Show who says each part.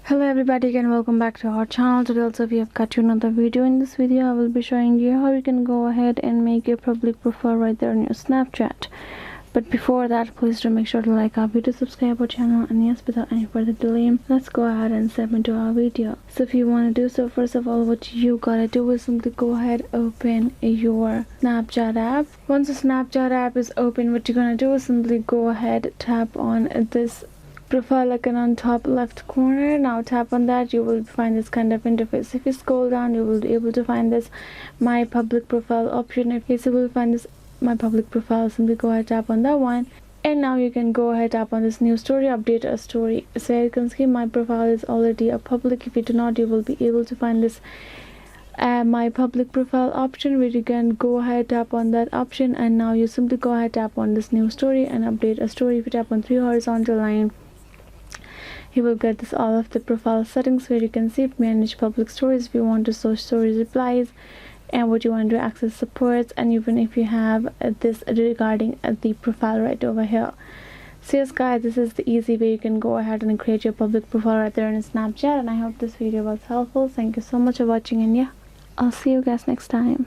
Speaker 1: Hello everybody and welcome back to our channel. Today also we have got you another video. In this video I will be showing you how you can go ahead and make your public profile right there on your Snapchat. But before that, please do make sure to like our video, subscribe our channel, and yes, without any further delay, let's go ahead and step into our video. So if you want to do so, first of all, what you gotta do is simply go ahead, open your Snapchat app. Once the Snapchat app is open, what you're gonna do is simply go ahead, tap on this profile icon on top left corner. Now tap on that, you will find this kind of interface. If you scroll down, you will be able to find this my public profile option. If you will find this my public profile, simply go ahead, tap on that one, and now you can go ahead, tap on this new story, update a story. So you can see my profile is already a public. If you do not, you will be able to find this my public profile option, where you can go ahead, tap on that option, and now you simply go ahead, tap on this new story and update a story. If you tap on three horizontal line, you will get this all of the profile settings, where you can see manage public stories if you want to show stories replies, and what you want to access supports, and even if you have this regarding the profile right over here. So yes guys, this is the easy way you can go ahead and create your public profile right there in Snapchat, and I hope this video was helpful. Thank you so much for watching, and yeah, I'll see you guys next time.